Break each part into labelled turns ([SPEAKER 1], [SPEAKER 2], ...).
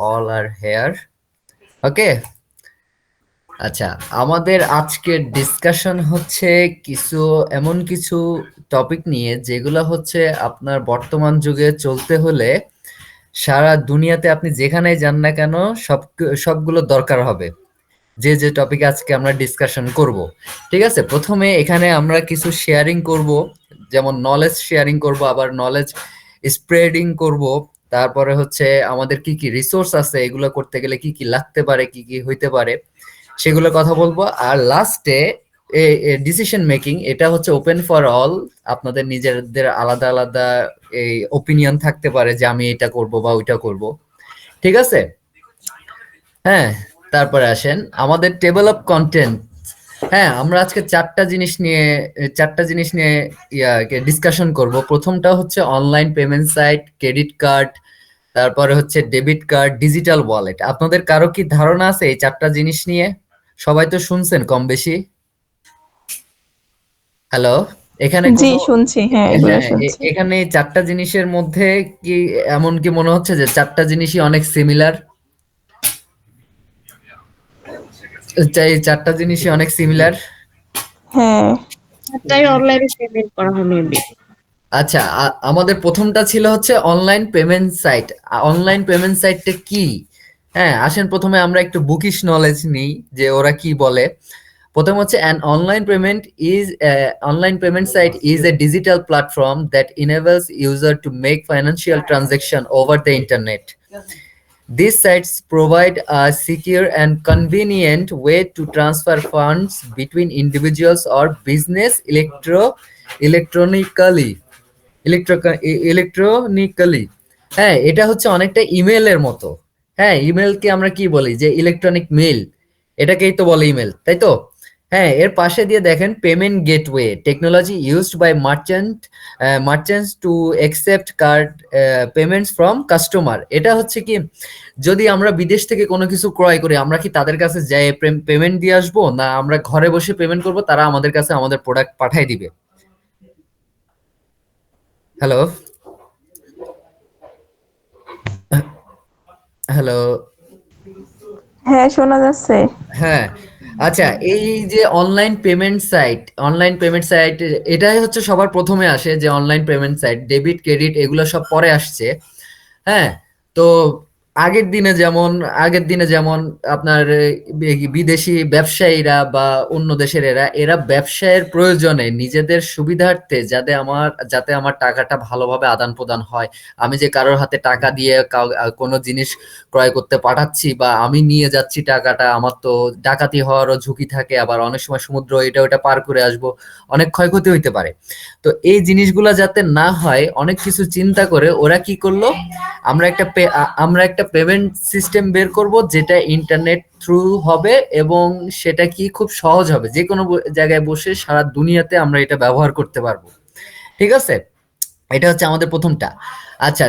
[SPEAKER 1] all are here. Okay. আচ্ছা, আমাদের আজকের ডিসকাশন হচ্ছে কিছু এমন কিছু টপিক নিয়ে যেগুলো হচ্ছে আপনার বর্তমান যুগে চলতে হলে সারা দুনিয়াতে আপনি যেখানেই যান না কেন সবগুলো দরকার হবে। যে যে টপিক আজকে আমরা ডিসকাশন করব, ঠিক আছে। প্রথমে এখানে আমরা কিছু শেয়ারিং করব, যেমন নলেজ শেয়ারিং করব, আবার নলেজ স্প্রেডিং করব। তারপরে হচ্ছে আমাদের কি কি রিসোর্স আছে, এগুলো করতে গেলে কি কি লাগতে পারে, কি কি হইতে পারে, সেগুলো কথা বলবো। আর লাস্টে ডিসিশন মেকিং, এটা হচ্ছে ওপেন ফর অল। আপনাদের নিজেদের আলাদা আলাদা এই ওপিনিয়ন থাকতে পারে যে আমি এটা করব বা ওইটা করব, ঠিক আছে। হ্যাঁ, তারপরে আসেন আমাদের টেবল অফ কন্টেন্ট। হ্যাঁ, আমরা আজকে চারটা জিনিস নিয়ে ডিসকাশন করব। প্রথমটা হচ্ছে online payment site, credit card, তারপরে হচ্ছে ডেবিট কার্ড, ডিজিটাল ওয়ালেট। আপনাদের কারো কি ধারণা আছে এই চারটা জিনিস নিয়ে? সবাই তো শুনছেন কম বেশি। হ্যালো, এখানে
[SPEAKER 2] জি
[SPEAKER 1] কোনো
[SPEAKER 2] শুনছি, হ্যাঁ এগুলো
[SPEAKER 1] হ্যাঁ,
[SPEAKER 2] শুনছি।
[SPEAKER 1] এখানে এই চারটা জিনিসের মধ্যে কি এমন কি মনে হচ্ছে যে চারটা জিনিসই অনেক সিমিলার? এই চারটা জিনিসই অনেক সিমিলার।
[SPEAKER 2] হ্যাঁ।
[SPEAKER 3] তাই অনলাইনে পেমেন্ট করা হয় মেবি।
[SPEAKER 1] আচ্ছা, আমাদের প্রথমটা ছিল হচ্ছে online payment site. Online payment সাইটটা কি? হ্যাঁ, আসেন প্রথমে আমরা একটু বুকিশ নলেজ নিই যে ওরা কি বলে। প্রথম হচ্ছে online payment site is a digital platform that enables user to make financial transaction over the internet. These sites provide a secure and convenient way to transfer funds between individuals or business electronically. Electronically. হ্যাঁ, এটা হচ্ছে অনেকটা ইমেলের মতো। হ্যাঁ, ইমেলকে আমরা কি বলি, যে ইলেকট্রনিক মেইল, এটাকেই তো বলে ইমেল, তাই তো। হ্যাঁ, এর পাশে দিয়ে দেখেন payment gateway technology used by merchants to accept card payments from customer. এটা হচ্ছে কি, যদি আমরা বিদেশ থেকে কোনো কিছু ক্রয় করি, আমরা কি তাদের কাছে যাই পেমেন্ট দিয়ে আসবো, না আমরা ঘরে বসে পেমেন্ট করব, তারা আমাদের কাছে আমাদের প্রোডাক্ট পাঠাই দিবে। Hello, hello.
[SPEAKER 2] হ্যাঁ শোনা যাচ্ছে।
[SPEAKER 1] হ্যাঁ, আচ্ছা, এই যে অনলাইন পেমেন্ট সাইট, এটাই হচ্ছে সবার প্রথমে আসে, যে online payment site, debit credit এগুলো সব পরে আসছে। হ্যাঁ, তো আগের দিনে যেমন আপনার বিদেশি ব্যবসায়ীরা বা অন্য দেশের এরা ব্যবসায়ের প্রয়োজনে নিজেদের সুবিধার্থে, যাতে আমার টাকাটা ভালোভাবে আদান প্রদান হয়, আমি যে কারোর হাতে টাকা দিয়ে কোনো জিনিস ক্রয় করতে পাঠাচ্ছি বা আমি নিয়ে যাচ্ছি টাকাটা, আমার তো ডাকাতি হওয়ারও ঝুঁকি থাকে, আবার অনেক সময় সমুদ্র এটা ওটা পার করে আসবো, অনেক ক্ষয়ক্ষতি হইতে পারে। তো এই জিনিসগুলা যাতে না হয়, অনেক কিছু চিন্তা করে ওরা কি করলো, আমরা একটা পেমেন্ট সিস্টেম বের করব যেটা ইন্টারনেট থ্রু হবে, এবং সেটা কি খুব সহজ হবে, যে কোনো জায়গায় বসে সারা দুনিয়াতে আমরা এটা ব্যবহার করতে পারবো, ঠিক আছে। এটা হচ্ছে আমাদের প্রথমটা। আচ্ছা,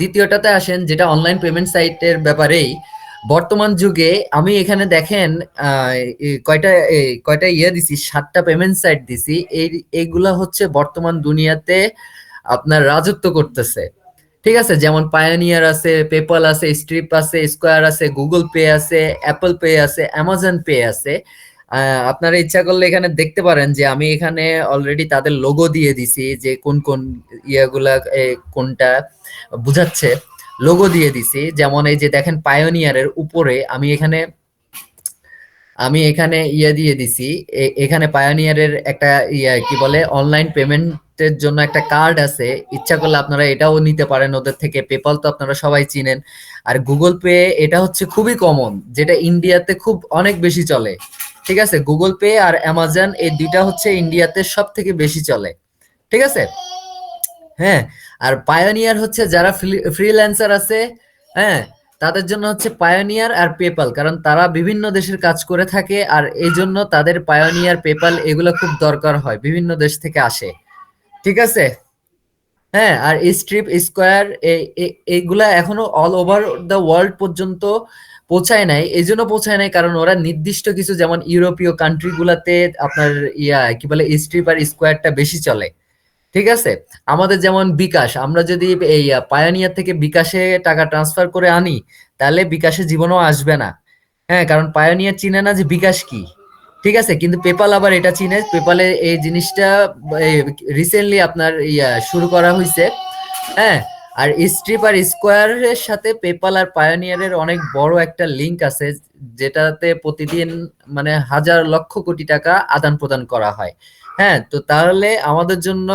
[SPEAKER 1] দ্বিতীয়টাতে আসেন, যেটা অনলাইন পেমেন্ট সাইটের ব্যাপারেই। বর্তমান যুগে আমি এখানে দেখেন কয়টা ইয়ে দিছি, 7টা পেমেন্ট সাইট দিছি। এইগুলা হচ্ছে বর্তমান দুনিয়াতে আপনার রাজত্ব করতেছে, ঠিক আছে। যেমন পায়োনিয়ার আছে, পেপাল আছে, স্ট্রিপ আছে, স্কোয়ার আছে, গুগল পে আছে, অ্যাপল পে আছে, অ্যামাজন পে আছে। আপনারা ইচ্ছা করলে এখানে দেখতে পারেন যে আমি এখানে অলরেডি তাদের লোগো দিয়ে দিছি, যে কোন কোন ইয়েগুলা কোনটা বুঝাচ্ছে, লোগো দিয়ে দিছি। যেমন এই যে দেখেন পায়োনিয়ারের উপরে আমি এখানে ইয়ে দিয়ে দিছি। এখানে পায়োনিয়ারের একটা কি বলে, অনলাইন পেমেন্টের জন্য একটা কার্ড আছে। ইচ্ছা করলে আপনারা এটাও নিতে পারেন ওদের থেকে। পেপাল তো আপনারা সবাই চিনেন। আর গুগল পে, এটা হচ্ছে খুবই কমন, যেটা ইন্ডিয়াতে খুব অনেক বেশি চলে, ঠিক আছে। গুগল পে আর অ্যামাজন, এই দুইটা হচ্ছে ইন্ডিয়াতে সব থেকে বেশি চলে, ঠিক আছে। হ্যাঁ, আর পায়োনিয়ার হচ্ছে যারা ফ্রিল্যান্সার আছে, হ্যাঁ, তাদের জন্য হচ্ছে পায়োনিয়ার আর পেপাল, কারণ তারা বিভিন্ন দেশের কাজ করে থাকে, আর এই জন্য তাদের পায়োনিয়ার, পেপাল এগুলো খুব দরকার হয়, বিভিন্ন দেশ থেকে আসে, ঠিক আছে। হ্যাঁ, আর স্ট্রিপ, স্কোয়ার এইগুলা এখনো অল ওভার দ্য ওয়ার্ল্ড পর্যন্ত পৌঁছায় নাই। এই জন্য পৌঁছায় নাই কারণ ওরা নির্দিষ্ট কিছু, যেমন ইউরোপীয় কান্ট্রি গুলাতে আপনার কি বলে, স্ট্রিপ আর স্কোয়ারটা বেশি চলে, ঠিক আছে? আমাদের যেমন বিকাশ, আমরা যদি এই পায়োনিয়ার থেকে বিকাশে টাকা ট্রান্সফার করে আনি, তাহলে বিকাশে জীবনেও আসবে না। হ্যাঁ, কারণ পায়োনিয়ার চিনে না যে বিকাশ কি। ঠিক আছে? কিন্তু পেপাল আবার এটা চিনে। পেপালে এই জিনিসটা রিসেন্টলি আপনার শুরু করা হয়েছে। হ্যাঁ, আর স্ট্রিপ আর স্কোয়ারের সাথে পেপাল আর পায়োনিয়ারের অনেক বড় একটা লিংক আছে, যেটাতে প্রতিদিন মানে হাজার লক্ষ কোটি টাকা আদান প্রদান করা হয়। হ্যাঁ, তো তাহলে আমাদের জন্য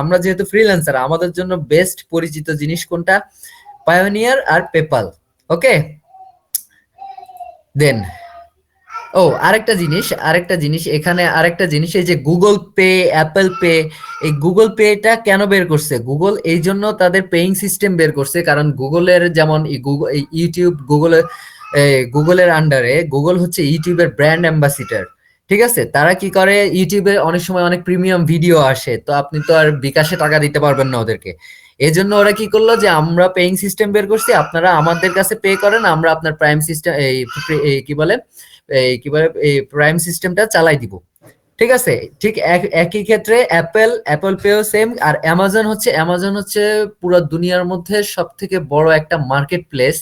[SPEAKER 1] আমরা যেহেতু ফ্রিল্যান্সার, আমাদের জন্য বেস্ট পরিচিত জিনিস কোনটা? পায়োনিয়ার আর পেপাল। ওকে, দেন আরেকটা জিনিস এখানে, আরেকটা জিনিস, এই যে গুগল পে, অ্যাপল পে, এই গুগল পেটা কেন বের করছে? গুগল এই জন্য তাদের পেইং সিস্টেম বের করছে, কারণ গুগলের যেমন ইউটিউব, গুগলের আন্ডারে গুগল হচ্ছে ইউটিউবের ব্র্যান্ড অ্যাম্বাসিডার। ঠিক আছে? তারা কি করে, ইউটিউবে অনেক সময় অনেক প্রিমিয়াম ভিডিও আসে, তো আপনি তো আর বিকাশে টাকা দিতে পারবেন না ওদেরকে। এই জন্য ওরা কি করলো, যে আমরা পেইং সিস্টেম বের করছি, আপনারা আমাদের কাছে পে করেন, আমরা আপনার প্রাইম সিস্টেম কি বলে এই প্রাইম সিস্টেমটা চালাই দিব। ঠিক আছে? ঠিক একই ক্ষেত্রে অ্যাপল পেও সেম। আর অ্যামাজন হচ্ছে পুরো দুনিয়ার মধ্যে সব থেকে বড় একটা মার্কেট প্লেস,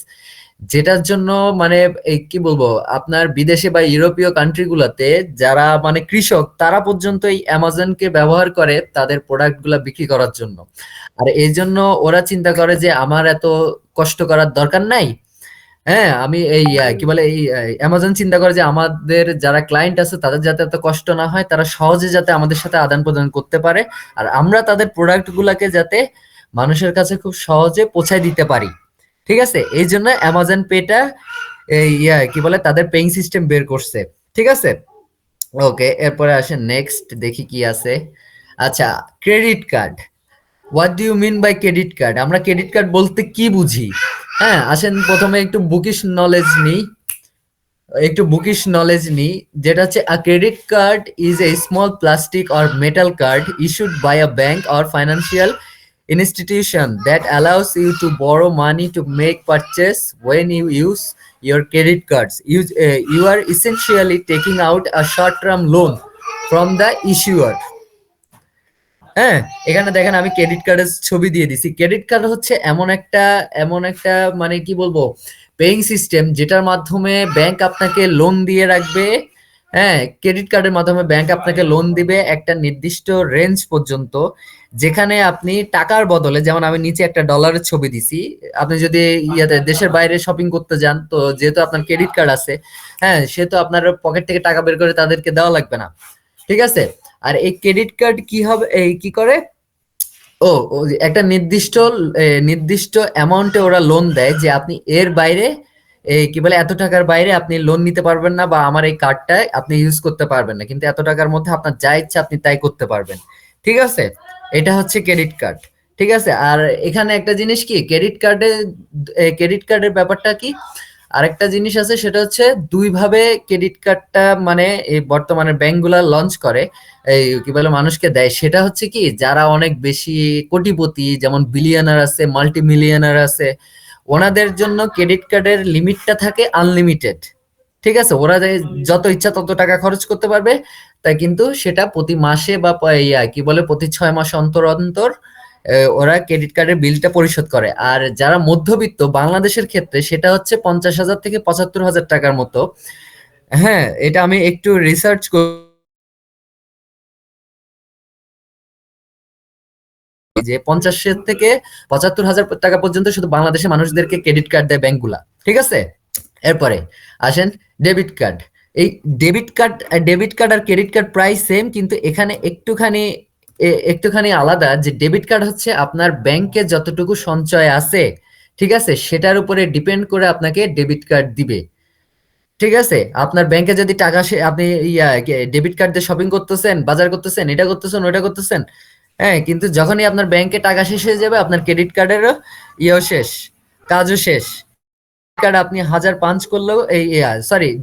[SPEAKER 1] যেটার জন্য মানে এই কি বলবো, আপনার বিদেশে বা ইউরোপীয় কান্ট্রি গুলাতে যারা মানে কৃষক, তারা পর্যন্ত এই অ্যামাজনকে ব্যবহার করে তাদের প্রোডাক্ট গুলা বিক্রি করার জন্য। আর এই জন্য ওরা চিন্তা করে যে আমার এত কষ্ট করার দরকার নাই। হ্যাঁ, আমি এই কি বলে এই অ্যামাজন চিন্তা করে যে আমাদের যারা ক্লায়েন্ট আছে তাদের যাতে এত কষ্ট না হয়, তারা সহজে যাতে আমাদের সাথে আদান প্রদান করতে পারে, আর আমরা তাদের প্রোডাক্ট গুলাকে যাতে মানুষের কাছে খুব সহজে পৌঁছায় দিতে পারি। ঠিক আছে? এই জন্য অ্যামাজন পেটা এই কি বলে তাদের পেইং সিস্টেম বের করছে। ঠিক আছে? ওকে, এরপরে আসেন নেক্সট, দেখি কি আছে। আচ্ছা, credit card. What do you mean by credit card? আমরা ক্রেডিট কার্ড বলতে কি বুঝি? হ্যাঁ, আসেন প্রথমে একটু বুকিশ নলেজ নিই, যেটা হচ্ছে a credit card is a small plastic or metal card issued by a bank or financial institution that allows you to borrow money to make purchase. When you use your credit cards, you are essentially taking out a short-term loan from the issuer. হ্যাঁ, এখানে দেখেন আমি credit কার্ডের ছবি দিয়ে দিছি। Credit card হচ্ছে এমন একটা মানে কি বলবো, পেইং সিস্টেম, যেটার মাধ্যমে ব্যাংক আপনাকে লোন দিয়ে রাখবে। হ্যাঁ, ক্রেডিট কার্ডের মাধ্যমে ব্যাংক আপনাকে লোন দিবে একটা নির্দিষ্ট রেঞ্জ পর্যন্ত, যেখানে আপনি টাকার বদলে, যেমন আমি নিচে একটা ডলারের ছবি দিছি, আপনি যদি দেশের বাইরে শপিং করতে যান, তো যেহেতু আপনার ক্রেডিট কার্ড আছে, হ্যাঁ, সেহেতু আপনার পকেট থেকে টাকা বের করে তাদেরকে দেওয়া লাগবে না। ঠিক আছে? আর এই ক্রেডিট কার্ড কি হবে, এই কি করে, ও যে একটা নির্দিষ্ট অ্যামাউন্টে ওরা লোন দেয়, যে আপনি এর বাইরে এই কি বলে এত টাকার বাইরে আপনি লোন নিতে পারবেন না, বা আমার এই কার্ডটা আপনি ইউজ করতে পারবেন না, কিন্তু এত টাকার মধ্যে আপনার যা ইচ্ছা আপনি তাই করতে পারবেন। ঠিক আছে? এটা হচ্ছে ক্রেডিট কার্ড। ঠিক আছে? আর এখানে একটা জিনিস কি, ক্রেডিট কার্ডের ব্যাপারটা কি, আরেকটা জিনিস আছে, সেটা হচ্ছে দুই ভাবে ক্রেডিট কার্ডটা মানে এই বর্তমানে ব্যাংকগুলা লঞ্চ করে, এই কি বলে মানুষকে দেয়। সেটা হচ্ছে কি, যারা অনেক বেশি কোটিপতি, যেমন বিলিয়নার আছে, মাল্টি মিলিয়নার আছে, ওনাদের জন্য ক্রেডিট কার্ডের লিমিটটা থাকে আনলিমিটেড। ঠিক আছে? ওরা যত ইচ্ছা তত টাকা খরচ করতে পারবে। তাই কিন্তু সেটা প্রতি মাসে বা কি বলে প্রতি 6 মাস অন্তর অন্তর ওরা ক্রেডিট কার্ডের বিলটা পরিশোধ করে। আর যারা মধ্যবিত্ত, বাংলাদেশের ক্ষেত্রে সেটা হচ্ছে 50,000 থেকে 75,000 টাকার মতো। হ্যাঁ, এটা আমি একটু রিসার্চ করি যে 50 থেকে 75,000 টাকা পর্যন্ত শুধু বাংলাদেশের মানুষদেরকে ক্রেডিট কার্ড দেয় ব্যাংকগুলা। ঠিক আছে? এরপরে আসেন ডেবিট কার্ড। এই ডেবিট কার্ড আর ক্রেডিট কার্ড প্রায় সেম, কিন্তু এখানে একটুখানি আলাদা, যে ডেবিট কার্ড হচ্ছে আপনার ব্যাংকে যতটুকু সঞ্চয় আছে, ঠিক আছে, সেটার উপরে ডিপেন্ড করে আপনাকে ডেবিট কার্ড দিবে। ঠিক আছে? আপনার ব্যাংকে যদি টাকা আপনি ডেবিট কার্ড দিয়ে শপিং করতেছেন, বাজার করতেছেন, এটা করতেছেন, ওটা করতেছেন, হ্যাঁ, কিন্তু যখনই আপনার ব্যাংকে টাকা শেষ হয়ে যাবে, আপনার ক্রেডিট কার্ডেরও শেষ, কাজও শেষ। কার্ড আপনি 1000 পাঞ্চ করলেও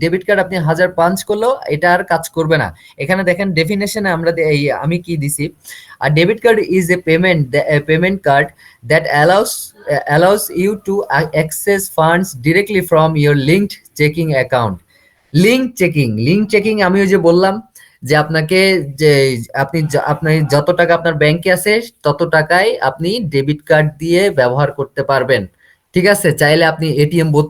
[SPEAKER 1] ডেবিট কার্ড আপনি 1000 পাঞ্চ করলেও এটা আর কাজ করবে না। এখানে দেখেন ডেফিনেশনে আমি কি দিছি, আর debit card is a payment card that allows you to access funds directly from your linked checking account. Link checking আমি ওই যে বললাম যে আপনাকে যে আপনি যত টাকা আপনার ব্যাংকে আছে তত টাকায় আপনি ডেবিট কার্ড দিয়ে ব্যবহার করতে পারবেন। ঠিক আছে, চাইলে আপনি এটিএম বুথ